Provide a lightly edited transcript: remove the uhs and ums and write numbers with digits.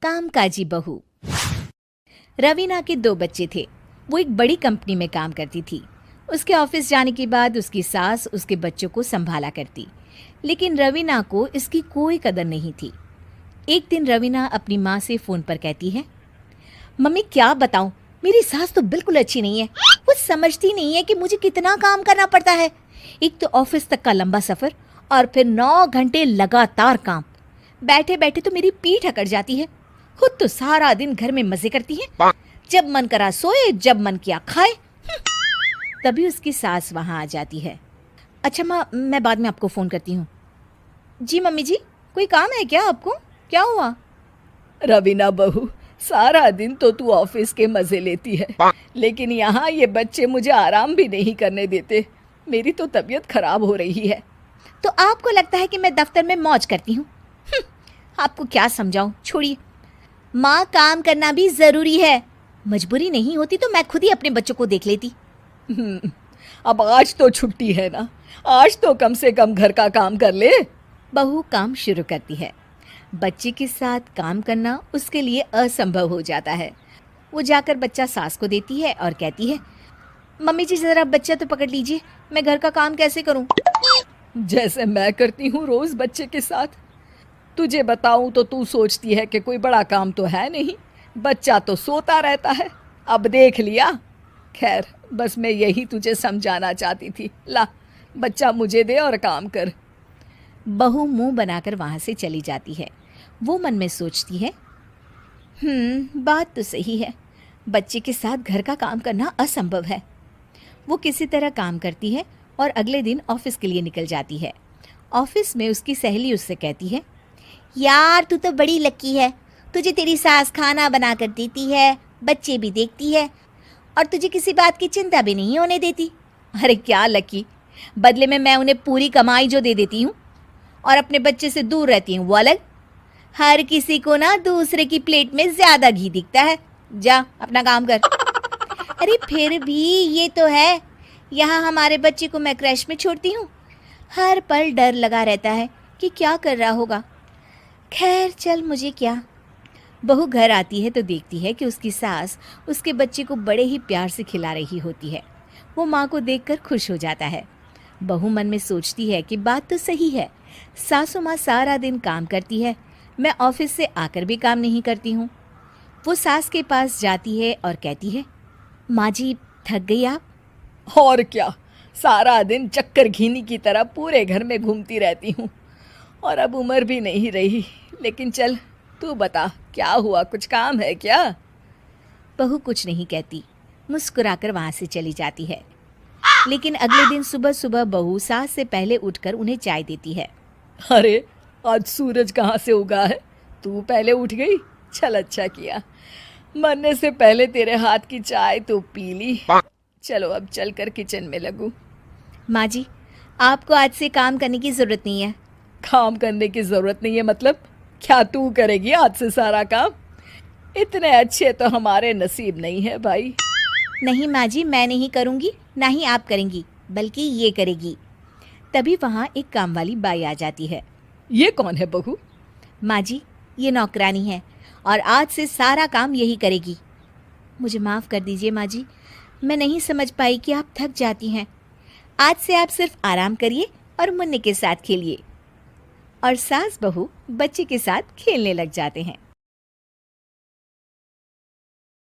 कामकाजी बहू। रवीना के 2 बच्चे थे। वो एक बड़ी कंपनी में काम करती थी। उसके ऑफिस जाने के बाद उसकी सास उसके बच्चों को संभाला करती, लेकिन रवीना को इसकी कोई कदर नहीं थी। एक दिन रवीना अपनी माँ से फ़ोन पर कहती है, मम्मी क्या बताऊं, मेरी सास तो बिल्कुल अच्छी नहीं है। वो समझती नहीं है कि मुझे कितना काम करना पड़ता है। एक तो ऑफिस तक का लंबा सफ़र और फिर 9 घंटे लगातार काम। बैठे बैठे तो मेरी पीठ अकड़ जाती है। खुद तो सारा दिन घर में मजे करती है, जब मन करा सोए, जब मन किया खाए। तभी उसकी सास वहां आ जाती है। अच्छा माँ, मैं बाद में आपको फ़ोन करती हूँ। जी मम्मी जी, कोई काम है क्या आपको? क्या हुआ? रवीना बहू, सारा दिन तो तू ऑफिस के मजे लेती है, लेकिन यहाँ ये बच्चे मुझे आराम भी नहीं करने देते। मेरी तो तबीयत खराब हो रही है। तो आपको लगता है कि मैं दफ्तर में मौज करती हूँ? आपको क्या समझाऊं, छोड़िए। माँ, काम करना भी ज़रूरी है। मजबूरी नहीं होती तो मैं खुद ही अपने बच्चों को देख लेती। अब आज तो छुट्टी है ना, आज तो कम से कम घर का काम कर ले। बहू काम शुरू करती है। बच्चे के साथ काम करना उसके लिए असंभव हो जाता है। वो जाकर बच्चा सास को देती है और कहती है, मम्मी जी ज़रा बच्चा तो पकड़ लीजिए, मैं घर का काम कैसे करूं? जैसे मैं करती हूँ रोज बच्चे के साथ। तुझे बताऊं तो तू सोचती है कि कोई बड़ा काम तो है नहीं, बच्चा तो सोता रहता है। अब देख लिया। खैर, बस मैं यही तुझे समझाना चाहती थी। ला, बच्चा मुझे दे और काम कर। बहू मुंह बनाकर वहां से चली जाती है। वो मन में सोचती है, बात तो सही है, बच्चे के साथ घर का काम करना असंभव है। वो किसी तरह काम करती है और अगले दिन ऑफिस के लिए निकल जाती है। ऑफिस में उसकी सहेली उससे कहती है, यार तू तो बड़ी लकी है, तुझे तेरी सास खाना बना कर देती है, बच्चे भी देखती है और तुझे किसी बात की चिंता भी नहीं होने देती। अरे क्या लकी, बदले में मैं उन्हें पूरी कमाई जो दे देती हूँ और अपने बच्चे से दूर रहती हूँ वो अलग। हर किसी को ना दूसरे की प्लेट में ज़्यादा घी दिखता है। जा अपना काम कर। अरे फिर भी ये तो है, यहाँ हमारे बच्चे को मैं क्रैश में छोड़ती हूँ, हर पल डर लगा रहता है कि क्या कर रहा होगा। खैर चल, मुझे क्या। बहू घर आती है तो देखती है कि उसकी सास उसके बच्चे को बड़े ही प्यार से खिला रही होती है। वो माँ को देखकर खुश हो जाता है। बहू मन में सोचती है कि बात तो सही है, सासू माँ सारा दिन काम करती है, मैं ऑफिस से आकर भी काम नहीं करती हूँ। वो सास के पास जाती है और कहती है, माँ जी थक गई आप? और क्या, सारा दिन चक्कर घीनी की तरह पूरे घर में घूमती रहती हूँ और अब उम्र भी नहीं रही। लेकिन चल तू बता, क्या हुआ, कुछ काम है क्या? बहू कुछ नहीं कहती, मुस्कुराकर वहाँ से चली जाती है। लेकिन अगले दिन सुबह सुबह बहू सास से पहले उठकर उन्हें चाय देती है। अरे, आज सूरज कहाँ से उगा है? तू पहले उठ गई? चल, अच्छा किया, मरने से पहले तेरे हाथ की चाय तो पी ली। चलो अब चलकर किचन में लगूं। माँ जी, आपको आज से काम करने की ज़रूरत नहीं है। काम करने की ज़रूरत नहीं है मतलब? क्या तू करेगी आज से सारा काम? इतने अच्छे तो हमारे नसीब नहीं है भाई। नहीं माँ जी, मैं नहीं करूँगी, ना ही आप करेंगी, बल्कि ये करेगी। तभी वहाँ एक काम वाली बाई आ जाती है। ये कौन है बहू? माँ जी, ये नौकरानी है और आज से सारा काम यही करेगी। मुझे माफ़ कर दीजिए माँ जी, मैं नहीं समझ पाई कि आप थक जाती हैं। आज से आप सिर्फ आराम करिए और मुन्ने के साथ खेलिए। और सास बहू बच्चे के साथ खेलने लग जाते हैं।